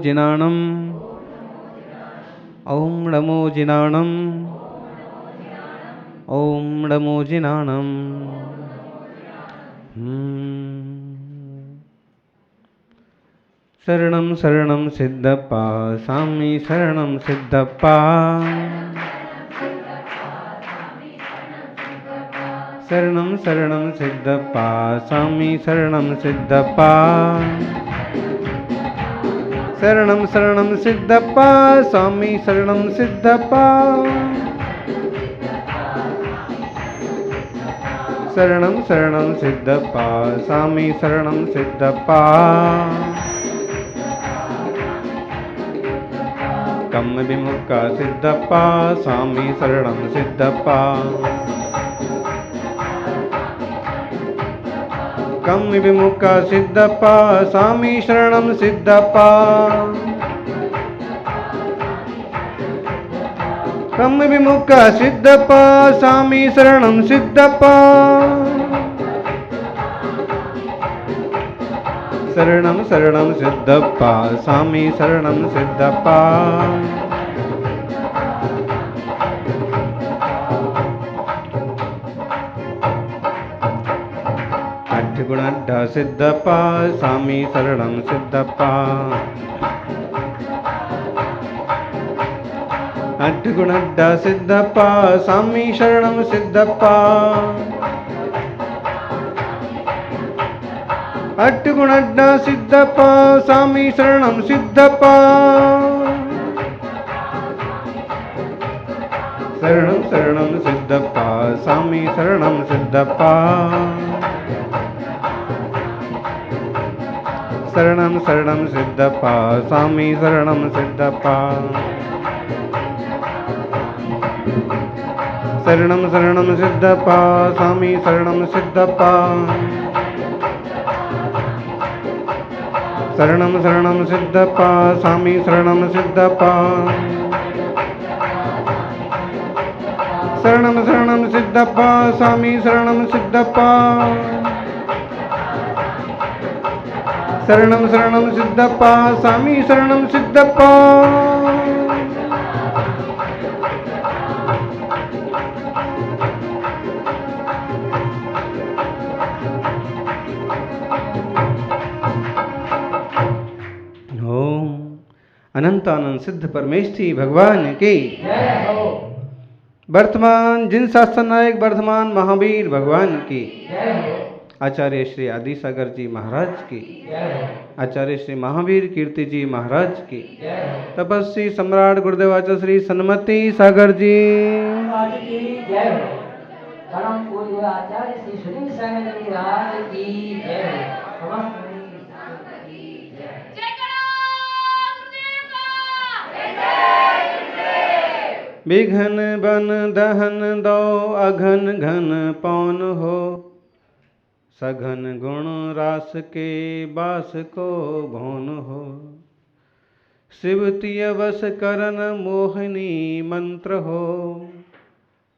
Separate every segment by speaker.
Speaker 1: जिनाणम ओम नमो जिनाणम ओम नमो जिनाणम। शरणं शरणं सिद्धप्पा स्वामी शरणं सिद्धप्पा। शरणं शरणं सिद्धप्पा स्वामी शरणं सिद्धप्पा। शरणं शरणं सिद्धप्पा स्वामी शरणं सिद्धप्पा। शरणं शरणं सिद्धप्पा स्वामी शरणं सिद्धप्पा। कम्म विमुक्ता सिद्धप्पा स्वामी शरणं सिद्धप्पा। कम्म विमुक्ता सिद्धप्पा स्वामी शरणं सिद्धप्पा। कम्म विमुक्ता सिद्धप्पा स्वामी शरणं सिद्धप्पा। शरणं शरणं सिद्धप्पा स्वामी शरणं सिद्धप्पा। अट्ठगुणड्ढा सिद्धप्पा स्वामी शरणं सिद्धप्पा। अट्ठगुणड्ढा सिद्धप्पा स्वामी शरणं सिद्धप्पा। अट्ठगुणड्ढा सिद्धप्पा स्वामी शरणं सिद्धप्पा। शरणं शरणं सिद्धप्पा स्वामी शरणं सिद्धप्पा। शरणं शरणं सिद्धप्पा स्वामी शरणं सिद्धप्पा। शरणं शरणं सिद्धप्पा स्वामी शरणं सिद्धप्पा। शरणं शरणं सिद्धप्पा स्वामी शरणं सिद्धप्पा। शरणं शरणं सिद्धप्पा स्वामी शरणं सिद्धप्पा। शरणं शरणं सिद्धप्पा स्वामी शरणं सिद्धप्पा। अनंतानंद सिद्ध परमेष्ठी भगवान की वर्तमान जिन शासन नायक वर्धमान महावीर भगवान की। आचार्य श्री आदि सागर जी महाराज की। आचार्य श्री महावीर कीर्ति जी महाराज की। तपस्वी सम्राट गुरुदेव आचार्य श्री सन्मति सागर जी परम पूज्य आचार्य श्री सुनील सागर जी महाराज की जय। विघन बन दहन दो अघन घन पौन हो। सघन गुण रास के बास को भौन हो। शिवतीय वश करन मोहिनी मंत्र हो।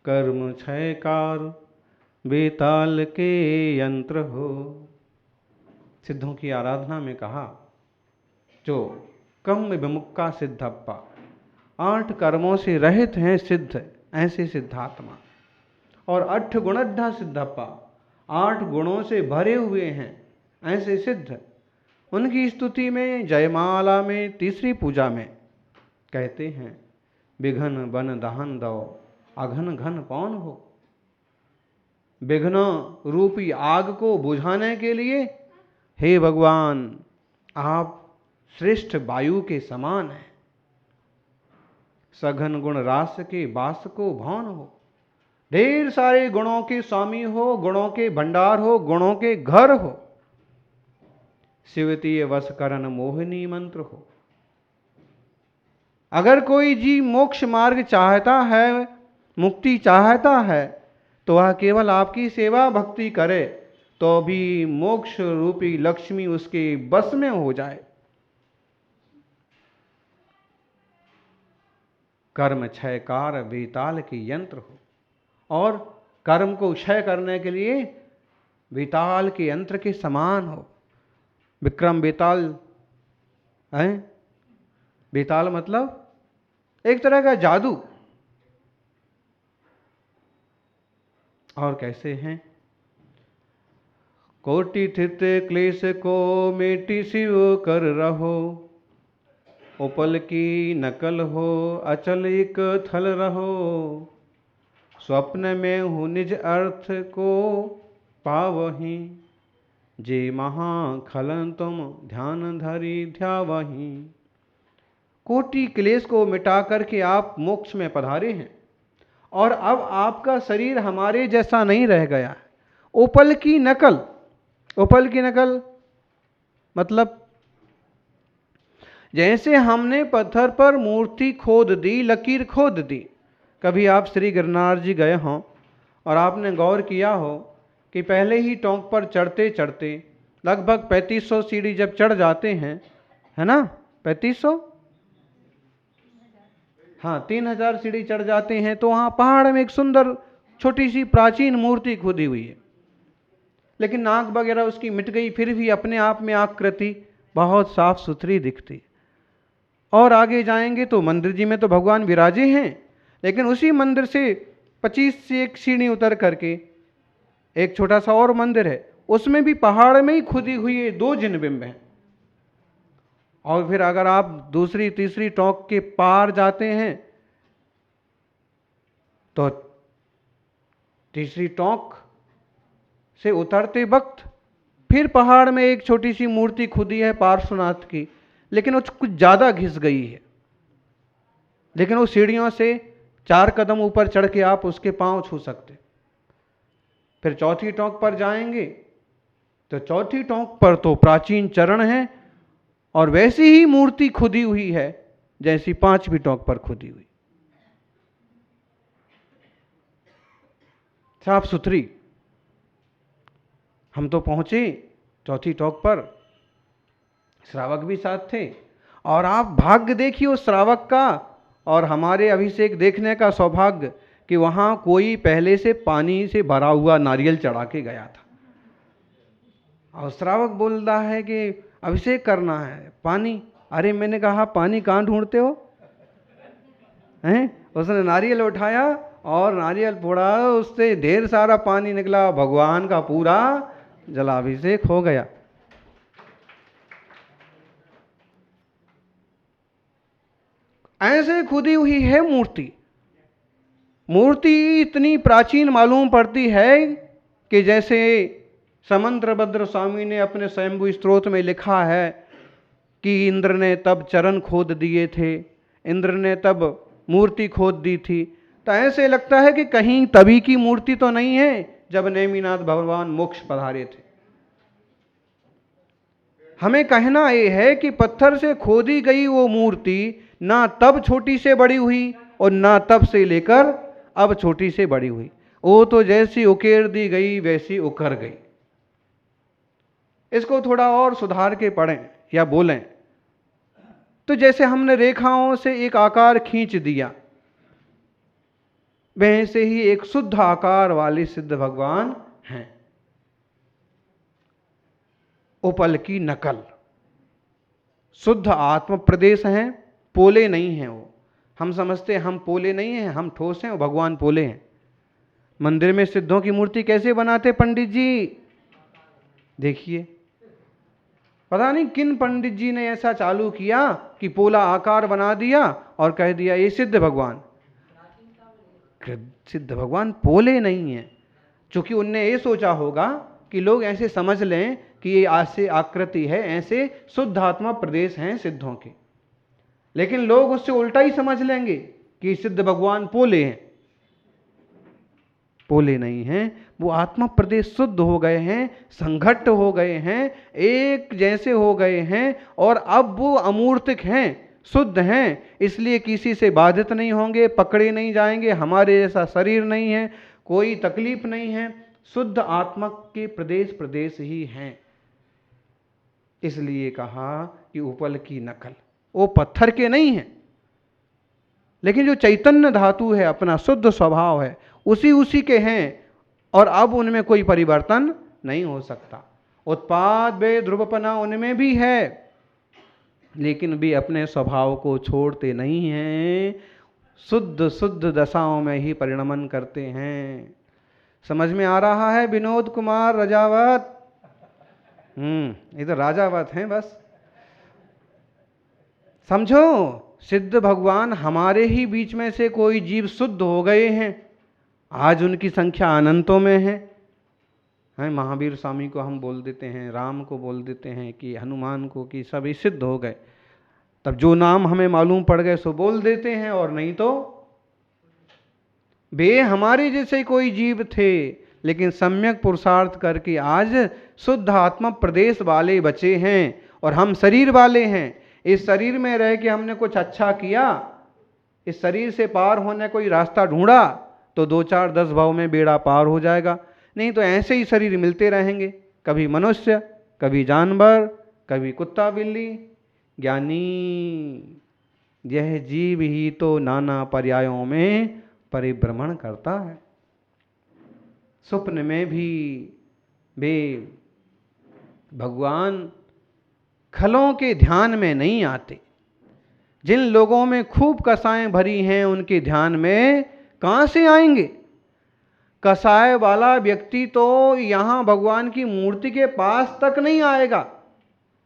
Speaker 1: कर्म क्षयकार बेताल के यंत्र हो। सिद्धों की आराधना में कहा जो कम्म विमुक्ता सिद्धप्पा 8 कर्मों से रहित हैं सिद्ध ऐसे सिद्धात्मा। और 8 गुणड्ढा सिद्धप्पा 8 गुणों से भरे हुए हैं ऐसे सिद्ध। उनकी स्तुति में जयमाला में तीसरी पूजा में कहते हैं विघन बन दहन दो अघन घन पौन हो। विघ्न रूपी आग को बुझाने के लिए हे भगवान आप श्रेष्ठ वायु के समान हैं। सघन गुण रास के बास को भौन हो। ढेर सारे गुणों के स्वामी हो। गुणों के भंडार हो। गुणों के घर हो। शिवतीय वश करन मोहिनी मंत्र हो। अगर कोई जीव मोक्ष मार्ग चाहता है मुक्ति चाहता है तो वह केवल आपकी सेवा भक्ति करे तो भी मोक्ष रूपी लक्ष्मी उसके बस में हो जाए। कर्म क्षयकार बेताल के यंत्र हो। और कर्म को क्षय करने के लिए बेताल के यंत्र के समान हो। विक्रम बेताल हैं बेताल मतलब एक तरह का जादू। और कैसे हैं? कोटि थित क्लेश को मेटी शिव कर रहो, उपल की नकल हो अचल एक थल रहो, स्वप्न में हूँ निज अर्थ को पावहीं, जे महा खलन तुम ध्यान धरी ध्यावहीं। कोटि क्लेश को मिटा करके आप मोक्ष में पधारे हैं और अब आपका शरीर हमारे जैसा नहीं रह गया है। उपल की नकल, उपल की नकल मतलब जैसे हमने पत्थर पर मूर्ति खोद दी, लकीर खोद दी। कभी आप श्री गिरनार जी गए हों और आपने गौर किया हो कि पहले ही टोंक पर चढ़ते चढ़ते लगभग 3500 सीढ़ी जब चढ़ जाते हैं, है ना, 3500, हाँ 3000 सीढ़ी चढ़ जाते हैं, तो वहाँ पहाड़ में एक सुंदर छोटी सी प्राचीन मूर्ति खुदी हुई है, लेकिन नाक वगैरह उसकी मिट गई, फिर भी अपने आप में आकृति बहुत साफ सुथरी दिखती। और आगे जाएंगे तो मंदिर जी में तो भगवान विराजे हैं, लेकिन उसी मंदिर से 25 से एक सीढ़ी उतर करके एक छोटा सा और मंदिर है, उसमें भी पहाड़ में ही खुदी हुई 2 जिनबिंब हैं। और फिर अगर आप दूसरी तीसरी टोंक के पार जाते हैं तो तीसरी टोंक से उतरते वक्त फिर पहाड़ में एक छोटी सी मूर्ति खुदी है पार्श्वनाथ की, लेकिन वो कुछ ज़्यादा घिस गई है, लेकिन वो सीढ़ियों से 4 कदम ऊपर चढ़ के आप उसके पांव छू सकते। फिर चौथी टोंक पर जाएंगे तो चौथी टोंक पर तो प्राचीन चरण है और वैसी ही मूर्ति खुदी हुई है जैसी 5वीं टोंक पर खुदी हुई, साफ सुथरी। हम तो पहुंचे चौथी टोंक पर, श्रावक भी साथ थे, और आप भाग्य देखिए उस श्रावक का और हमारे अभिषेक देखने का सौभाग्य कि वहां कोई पहले से पानी से भरा हुआ नारियल चढ़ा के गया था। और श्रावक बोल रहा है कि अभिषेक करना है, पानी। अरे मैंने कहा पानी कहाँ ढूंढते हो हैं? उसने नारियल उठाया और नारियल फोड़ा, उससे ढेर सारा पानी निकला, भगवान का पूरा जलाभिषेक हो गया। ऐसे खुदी हुई है मूर्ति। मूर्ति इतनी प्राचीन मालूम पड़ती है कि जैसे समंत्रभद्र स्वामी ने अपने स्वयंभू स्त्रोत में लिखा है कि इंद्र ने तब चरण खोद दिए थे, इंद्र ने तब मूर्ति खोद दी थी। तो ऐसे लगता है कि कहीं तभी की मूर्ति तो नहीं है जब नेमिनाथ भगवान मोक्ष पधारे थे। हमें कहना यह है कि पत्थर से खोदी गई वो मूर्ति ना तब छोटी से बड़ी हुई और ना तब से लेकर अब छोटी से बड़ी हुई, वो तो जैसी उकेर दी गई वैसी उकर गई। इसको थोड़ा और सुधार के पढ़ें या बोलें तो जैसे हमने रेखाओं से एक आकार खींच दिया, वैसे ही एक शुद्ध आकार वाले सिद्ध भगवान हैं। उपल की नकल, शुद्ध आत्म प्रदेश हैं, पोले नहीं हैं वो। हम समझते हैं हम पोले नहीं हैं, हम ठोस हैं, भगवान पोले हैं। मंदिर में सिद्धों की मूर्ति कैसे बनाते पंडित जी? देखिए, पता नहीं किन पंडित जी ने ऐसा चालू किया कि पोला आकार बना दिया और कह दिया ये सिद्ध भगवान। सिद्ध भगवान पोले नहीं है, क्योंकि उनने ये सोचा होगा कि लोग ऐसे समझ लें कि ये ऐसे आकृति है, ऐसे शुद्ध आत्मा प्रदेश हैं सिद्धों के, लेकिन लोग उससे उल्टा ही समझ लेंगे कि सिद्ध भगवान पोले हैं। पोले नहीं हैं, वो आत्मा प्रदेश शुद्ध हो गए हैं, संघट्ट हो गए हैं, एक जैसे हो गए हैं, और अब वो अमूर्तिक हैं, शुद्ध हैं, इसलिए किसी से बाधित नहीं होंगे, पकड़े नहीं जाएंगे, हमारे जैसा शरीर नहीं है, कोई तकलीफ नहीं है, शुद्ध आत्मा के प्रदेश प्रदेश ही हैं। इसलिए कहा कि उपल की नकल, वो पत्थर के नहीं है, लेकिन जो चैतन्य धातु है, अपना शुद्ध स्वभाव है, उसी के हैं, और अब उनमें कोई परिवर्तन नहीं हो सकता। उत्पाद वे ध्रुवपना उनमें भी है, लेकिन भी अपने स्वभाव को छोड़ते नहीं हैं, शुद्ध शुद्ध दशाओं में ही परिणमन करते हैं। समझ में आ रहा है विनोद कुमार रजावत? इधर राजावत हैं बस। समझो, सिद्ध भगवान हमारे ही बीच में से कोई जीव शुद्ध हो गए हैं, आज उनकी संख्या अनंतों में है। महावीर स्वामी को हम बोल देते हैं, राम को बोल देते हैं, कि हनुमान को, कि सभी सिद्ध हो गए। तब जो नाम हमें मालूम पड़ गए सो बोल देते हैं, और नहीं तो वे हमारे जैसे कोई जीव थे, लेकिन सम्यक पुरुषार्थ करके आज शुद्ध आत्मा प्रदेश वाले बचे हैं, और हम शरीर वाले हैं। इस शरीर में रह के हमने कुछ अच्छा किया, इस शरीर से पार होने कोई रास्ता ढूंढा, तो 2 4 10 भाव में बेड़ा पार हो जाएगा। नहीं तो ऐसे ही शरीर मिलते रहेंगे, कभी मनुष्य, कभी जानवर, कभी कुत्ता बिल्ली। ज्ञानी यह जीव ही तो नाना पर्यायों में परिभ्रमण करता है। स्वप्न में भी वे भगवान खलों के ध्यान में नहीं आते। जिन लोगों में खूब कसाएं भरी हैं, उनके ध्यान में कहां से आएंगे? कसाय वाला व्यक्ति तो यहां भगवान की मूर्ति के पास तक नहीं आएगा,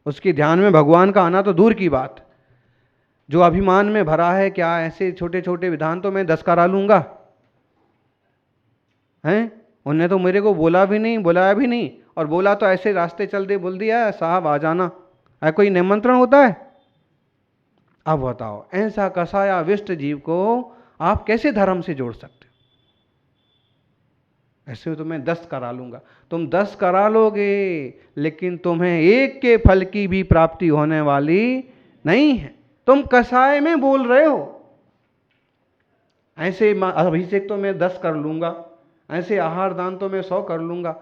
Speaker 1: उसके ध्यान में भगवान का आना तो दूर की बात। जो अभिमान में भरा है, क्या ऐसे छोटे छोटे विधान तो मैं 10 करा लूंगा, हैं? उन्हें तो मेरे को बोला भी नहीं, बुलाया भी नहीं, और बोला तो ऐसे रास्ते चल दे, बोल दिया साहब आ जाना, है कोई निमंत्रण होता है? अब बताओ, ऐसा कसाया विष्ट जीव को आप कैसे धर्म से जोड़ सकते हो? ऐसे तो मैं 10 करा लूंगा। तुम 10 करा लोगे, लेकिन तुम्हें एक के फल की भी प्राप्ति होने वाली नहीं है। तुम कसाय में बोल रहे हो। ऐसे अभिषेक तो मैं 10 कर लूंगा, ऐसे आहार दान तो मैं 100 कर लूंगा।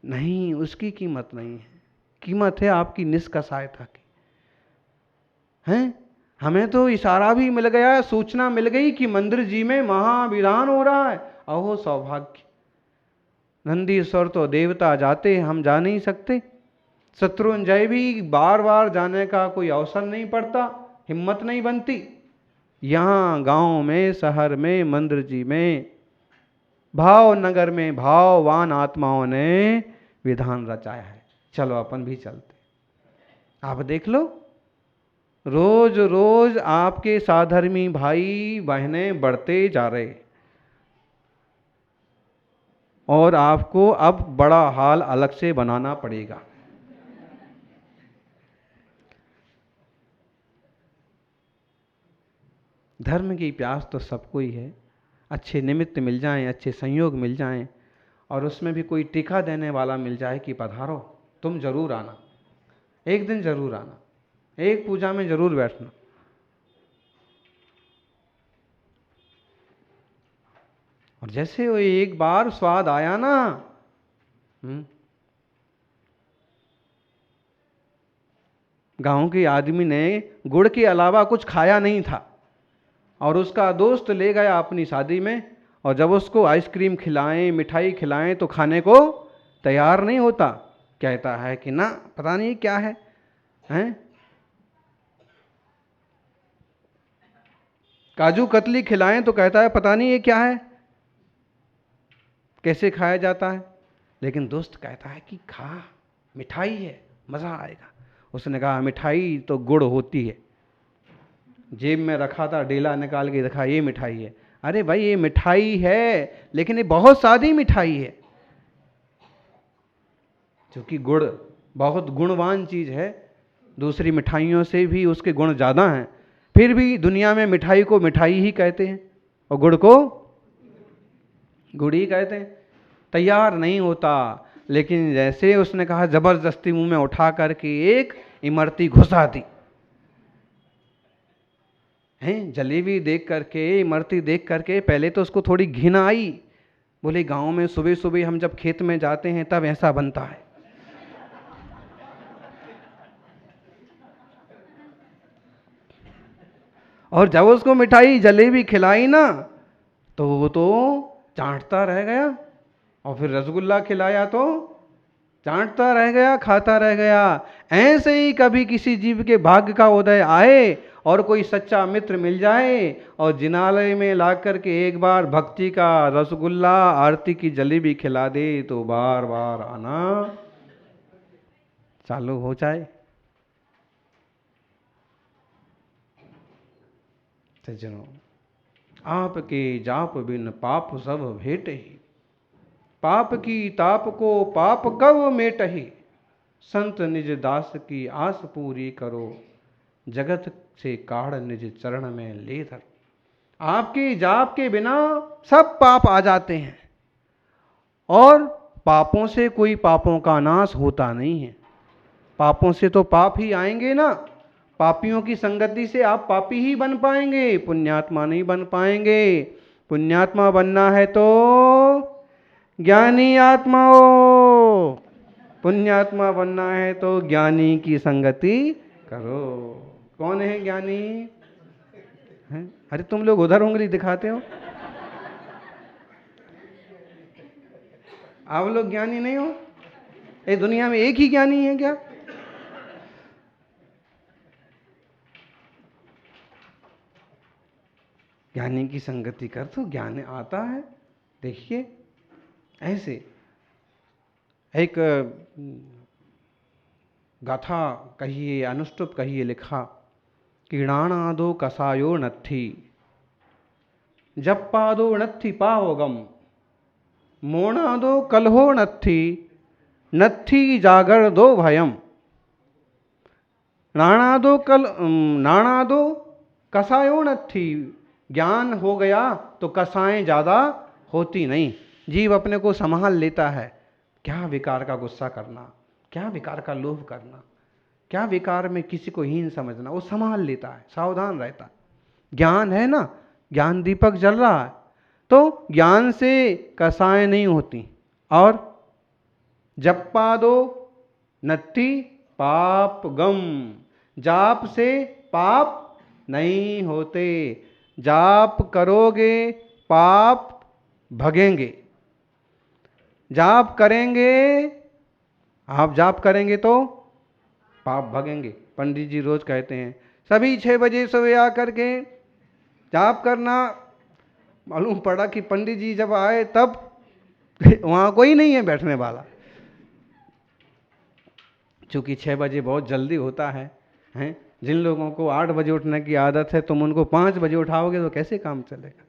Speaker 1: नहीं, उसकी कीमत नहीं है। कीमत है आपकी निष्कसायता की। हैं? हमें तो इशारा भी मिल गया, सूचना मिल गई कि मंदिर जी में महाविधान हो रहा है। अहो सौभाग्य! नंदीश्वर तो देवता जाते, हम जा नहीं सकते। शत्रुंजय भी बार बार जाने का कोई अवसर नहीं पड़ता, हिम्मत नहीं बनती। यहाँ गांव में, शहर में, मंदिर जी में, भाव नगर में भाववान आत्माओं ने विधान रचाया है। चलो अपन भी चलते। आप देख लो, रोज रोज आपके साधर्मी भाई बहनें बढ़ते जा रहे, और आपको अब बड़ा हाल अलग से बनाना पड़ेगा। धर्म की प्यास तो सबको ही है। अच्छे निमित्त मिल जाएं, अच्छे संयोग मिल जाएं, और उसमें भी कोई टीका देने वाला मिल जाए कि पधारो, तुम जरूर आना, एक दिन जरूर आना, एक पूजा में जरूर बैठना। और जैसे वो एक बार स्वाद आया ना, गांव के आदमी ने गुड़ के अलावा कुछ खाया नहीं था, और उसका दोस्त ले गया अपनी शादी में, और जब उसको आइसक्रीम खिलाएं, मिठाई खिलाएं, तो खाने को तैयार नहीं होता। कहता है कि ना, पता नहीं क्या है, हैं? काजू कतली खिलाएं तो कहता है पता नहीं ये क्या है, कैसे खाया जाता है। लेकिन दोस्त कहता है कि खा, मिठाई है, मजा आएगा। उसने कहा मिठाई तो गुड़ होती है। जेब में रखा था, डेला निकाल के देखा, ये मिठाई है। अरे भाई, ये मिठाई है, लेकिन ये बहुत सादी मिठाई है, क्योंकि गुड़ बहुत गुणवान चीज है, दूसरी मिठाइयों से भी उसके गुण ज्यादा हैं। फिर भी दुनिया में मिठाई को मिठाई ही कहते हैं, और गुड़ को गुड़ ही कहते हैं। तैयार नहीं होता। लेकिन जैसे उसने कहा, जबरदस्ती मुंह में उठा करके एक इमरती घुसा दी। हैं? जलेबी देख करके, इमरती देख करके पहले तो उसको थोड़ी घिन आई। बोले गांव में सुबह सुबह हम जब खेत में जाते हैं तब ऐसा बनता है। और जब उसको मिठाई जलेबी खिलाई ना, तो वो तो चाटता रह गया। और फिर रसगुल्ला खिलाया तो चाटता रह गया, खाता रह गया। ऐसे ही कभी किसी जीव के भाग्य का उदय आए और कोई सच्चा मित्र मिल जाए और जिनालय में ला करके एक बार भक्ति का रसगुल्ला, आरती की जलेबी खिला दे तो बार बार आना चालू हो जाए। सज्जनों, आपके जाप बिन पाप सब भेट ही, पाप की ताप को पाप कब मेटहि, संत निज दास की आस पूरी करो, जगत से काढ़ निज चरण में ले धर। आपके जाप के बिना सब पाप आ जाते हैं और पापों से कोई पापों का नाश होता नहीं है। पापों से तो पाप ही आएंगे ना। पापियों की संगति से आप पापी ही बन पाएंगे, पुण्यात्मा नहीं बन पाएंगे। पुण्यात्मा बनना है तो ज्ञानी आत्मा हो, पुण्यात्मा बनना है तो ज्ञानी की संगति करो। कौन है ज्ञानी? है? अरे तुम लोग उधर उंगली दिखाते हो, आप लोग ज्ञानी नहीं हो? ये दुनिया में एक ही ज्ञानी है क्या? ज्ञानी की संगति कर तो ज्ञान आता है। देखिए, ऐसे एक गाथा कहिए, अनुष्टुप कहिए, लिखा कि णाणादो कसायो नत्थी, जप्पादो नत्थी पावगम, मोणादो कलहो नत्थी, नत्थी जागर दो भयम। नाणादो कसायो नत्थी, ज्ञान हो गया तो कसाएं ज़्यादा होती नहीं। जीव अपने को संभाल लेता है। क्या विकार का गुस्सा करना, क्या विकार का लोभ करना, क्या विकार में किसी को हीन समझना, वो संभाल लेता है, सावधान रहता है। ज्ञान है ना, ज्ञान दीपक जल रहा है तो ज्ञान से कसाएं नहीं होती। और जप्पा दो नत्थी पाप गम, जाप से पाप नहीं होते। जाप करोगे पाप भगेंगे। जाप करेंगे, आप जाप करेंगे तो पाप भगेंगे। पंडित जी रोज कहते हैं सभी 6 बजे सुबह आकर के जाप करना। मालूम पड़ा कि पंडित जी जब आए तब वहाँ कोई नहीं है बैठने वाला, क्योंकि 6 बजे बहुत जल्दी होता है। हैं? जिन लोगों को 8 बजे उठने की आदत है, तुम उनको 5 बजे उठाओगे तो कैसे काम चलेगा?